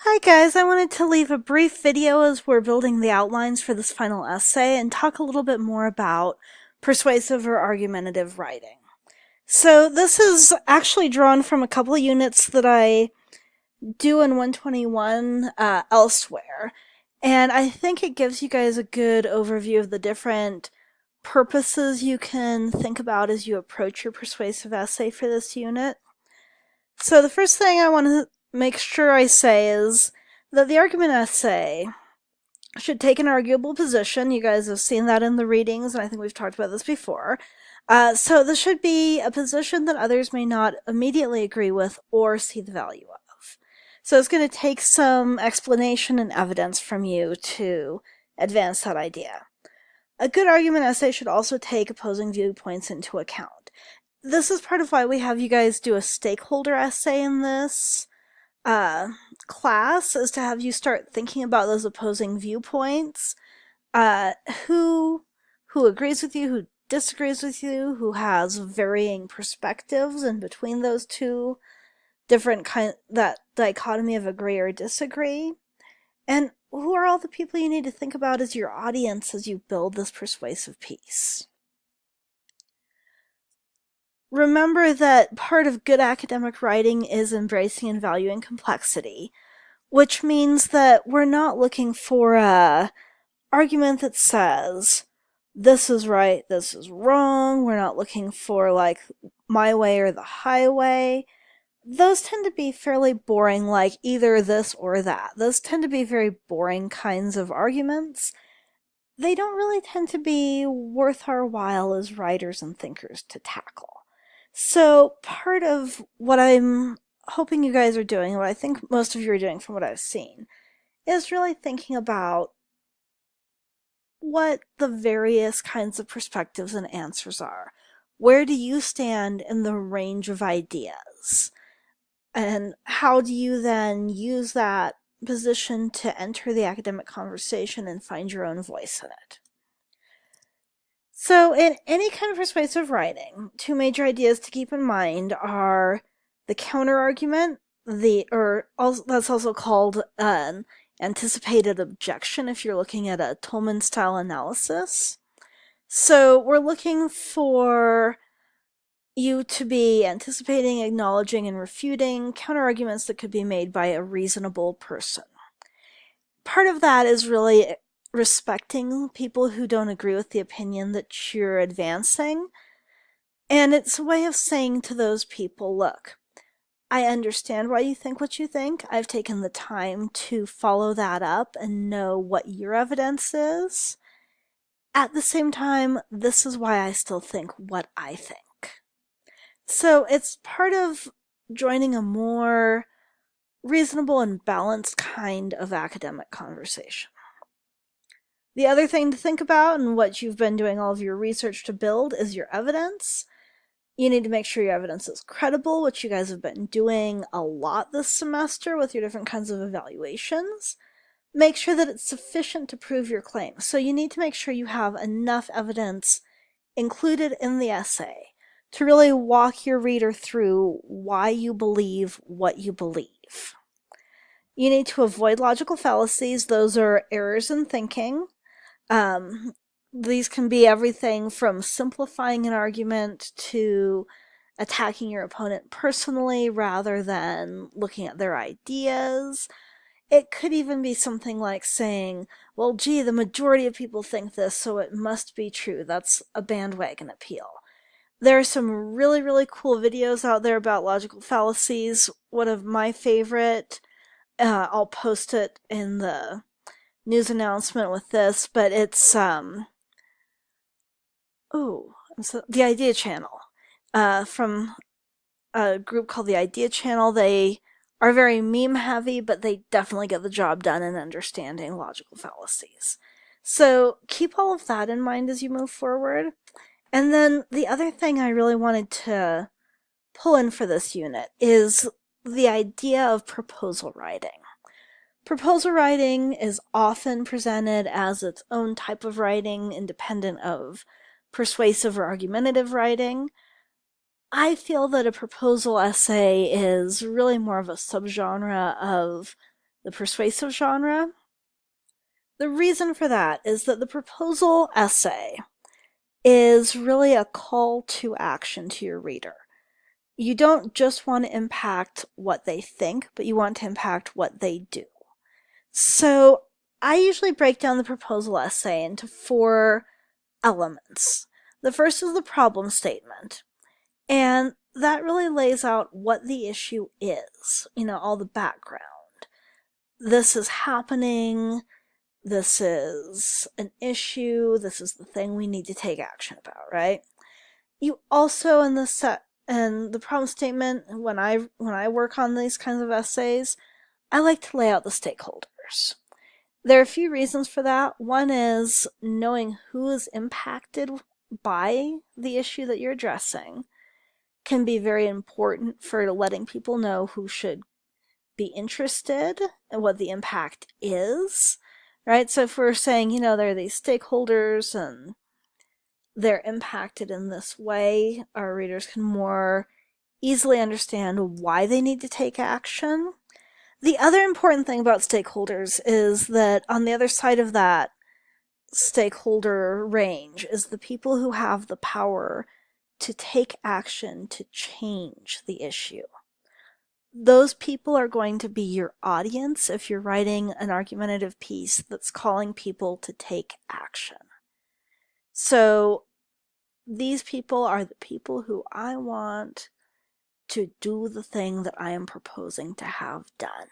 Hi guys, I wanted to leave a brief video as we're building the outlines for this final essay and talk a little bit more about persuasive or argumentative writing. So this is actually drawn from a couple of units that I do in 121 elsewhere, and I think it gives you guys a good overview of the different purposes you can think about as you approach your persuasive essay for this unit. So the first thing I want to make sure I say is that the argument essay should take an arguable position. You guys have seen that in the readings, and I think we've talked about this before. So this should be a position that others may not immediately agree with or see the value of. So it's going to take some explanation and evidence from you to advance that idea. A good argument essay should also take opposing viewpoints into account. This is part of why we have you guys do a stakeholder essay in this class, is to have you start thinking about those opposing viewpoints. Who agrees with you, who disagrees with you, who has varying perspectives in between those two different that dichotomy of agree or disagree, and who are all the people you need to think about as your audience as you build this persuasive piece. Remember that part of good academic writing is embracing and valuing complexity, which means that we're not looking for a argument that says, this is right, this is wrong. We're not looking for, like, my way or the highway. Those tend to be fairly boring, like either this or that. Those tend to be very boring kinds of arguments. They don't really tend to be worth our while as writers and thinkers to tackle. So part of what I'm hoping you guys are doing, what I think most of you are doing from what I've seen, is really thinking about what the various kinds of perspectives and answers are. Where do you stand in the range of ideas? And how do you then use that position to enter the academic conversation and find your own voice in it? So in any kind of persuasive writing, two major ideas to keep in mind are the counterargument, that's also called an anticipated objection if you're looking at a Tolman-style analysis. So we're looking for you to be anticipating, acknowledging, and refuting counterarguments that could be made by a reasonable person. Part of that is really respecting people who don't agree with the opinion that you're advancing. And it's a way of saying to those people, look, I understand why you think what you think. I've taken the time to follow that up and know what your evidence is. At the same time, this is why I still think what I think. So it's part of joining a more reasonable and balanced kind of academic conversation. The other thing to think about, and what you've been doing all of your research to build, is your evidence. You need to make sure your evidence is credible, which you guys have been doing a lot this semester with your different kinds of evaluations. Make sure that it's sufficient to prove your claim. So you need to make sure you have enough evidence included in the essay to really walk your reader through why you believe what you believe. You need to avoid logical fallacies. Those are errors in thinking. These can be everything from simplifying an argument to attacking your opponent personally rather than looking at their ideas. It could even be something like saying, well, gee, the majority of people think this, so it must be true. That's a bandwagon appeal. There are some really, really cool videos out there about logical fallacies. One of my favorite, I'll post it in the news announcement with this, but it's the Idea Channel, from a group called the Idea Channel. They are very meme heavy, but they definitely get the job done in understanding logical fallacies. So keep all of that in mind as you move forward. And then the other thing I really wanted to pull in for this unit is the idea of proposal writing. Proposal writing is often presented as its own type of writing, independent of persuasive or argumentative writing. I feel that a proposal essay is really more of a subgenre of the persuasive genre. The reason for that is that the proposal essay is really a call to action to your reader. You don't just want to impact what they think, but you want to impact what they do. So I usually break down the proposal essay into 4 elements. The first is the problem statement, and that really lays out what the issue is, all the background. This is happening, this is an issue, this is the thing we need to take action about, right? You also in the problem statement, when I work on these kinds of essays, I like to lay out the stakeholders. There are a few reasons for that. One is knowing who is impacted by the issue that you're addressing can be very important for letting people know who should be interested and what the impact is, right? So if we're saying, there are these stakeholders and they're impacted in this way, our readers can more easily understand why they need to take action. The other important thing about stakeholders is that on the other side of that stakeholder range is the people who have the power to take action to change the issue. Those people are going to be your audience if you're writing an argumentative piece that's calling people to take action. So these people are the people who I want to do the thing that I am proposing to have done.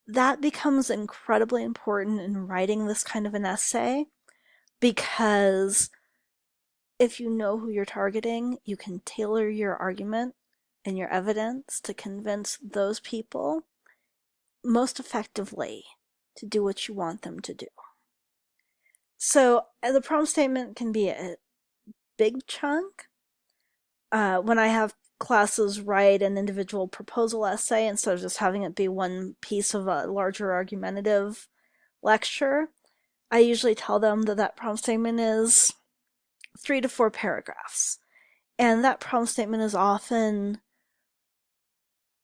That becomes incredibly important in writing this kind of an essay, because if you know who you're targeting, you can tailor your argument and your evidence to convince those people most effectively to do what you want them to do. So the problem statement can be a big chunk. When I have classes write an individual proposal essay instead of just having it be one piece of a larger argumentative lecture, I usually tell them that problem statement is 3 to 4 paragraphs. And that problem statement is often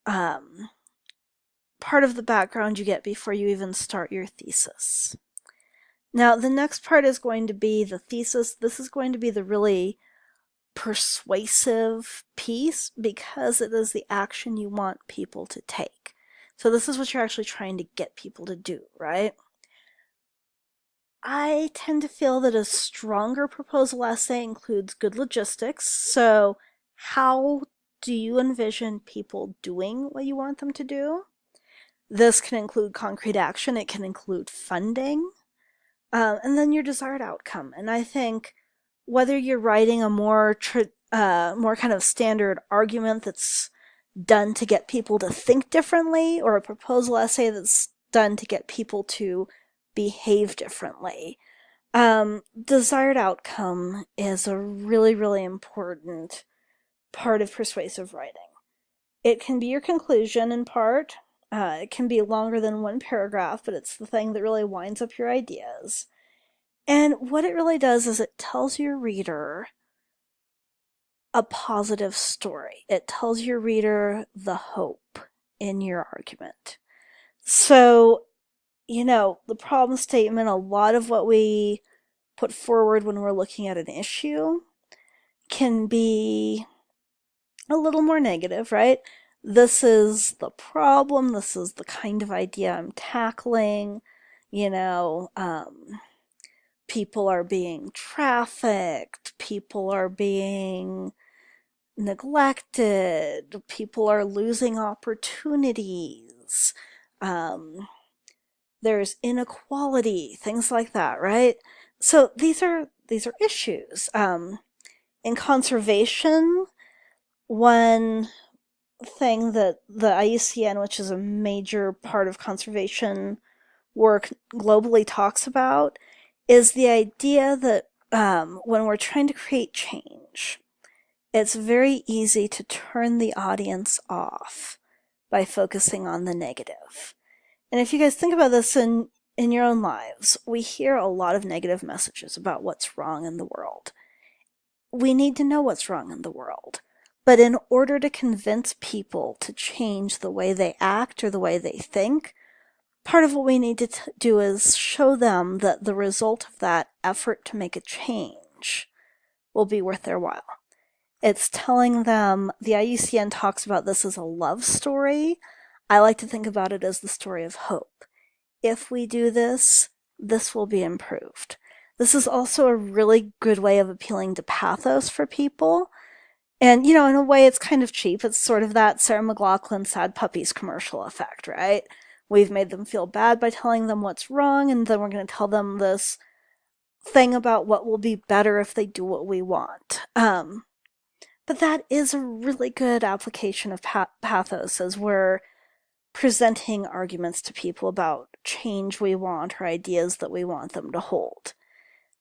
part of the background you get before you even start your thesis. Now, the next part is going to be the thesis. This is going to be the really persuasive piece because it is the action you want people to take. So this is what you're actually trying to get people to do, right? I tend to feel that a stronger proposal essay includes good logistics. So how do you envision people doing what you want them to do? This can include concrete action. It can include funding. And then your desired outcome. And I think whether you're writing a more kind of standard argument that's done to get people to think differently, or a proposal essay that's done to get people to behave differently, desired outcome is a really, really important part of persuasive writing. It can be your conclusion in part. It can be longer than 1 paragraph, but it's the thing that really winds up your ideas. And what it really does is it tells your reader a positive story. It tells your reader the hope in your argument. So, the problem statement, a lot of what we put forward when we're looking at an issue can be a little more negative, right? This is the problem. This is the kind of idea I'm tackling. People are being trafficked. People are being neglected. People are losing opportunities. There's inequality, things like that, right? So these are issues. In conservation, one thing that the IUCN, which is a major part of conservation work globally, talks about is the idea that when we're trying to create change, it's very easy to turn the audience off by focusing on the negative. And if you guys think about this in your own lives, we hear a lot of negative messages about what's wrong in the world. We need to know what's wrong in the world. But in order to convince people to change the way they act or the way they think, part of what we need to do is show them that the result of that effort to make a change will be worth their while. It's telling them, the IUCN talks about this as a love story. I like to think about it as the story of hope. If we do this, this will be improved. This is also a really good way of appealing to pathos for people. And, in a way, it's kind of cheap. It's sort of that Sarah McLachlan Sad Puppies commercial effect, right? We've made them feel bad by telling them what's wrong, and then we're going to tell them this thing about what will be better if they do what we want. But that is a really good application of pathos as we're presenting arguments to people about change we want or ideas that we want them to hold.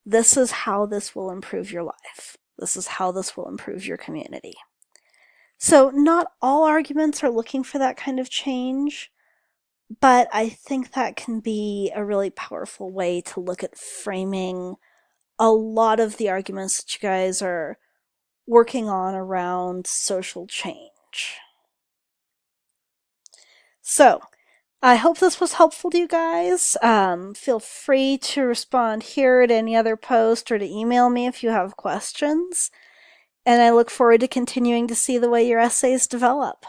This is how this will improve your life. This is how this will improve your community. So not all arguments are looking for that kind of change, but I think that can be a really powerful way to look at framing a lot of the arguments that you guys are working on around social change. So, I hope this was helpful to you guys. Feel free to respond here at any other post or to email me if you have questions. And I look forward to continuing to see the way your essays develop.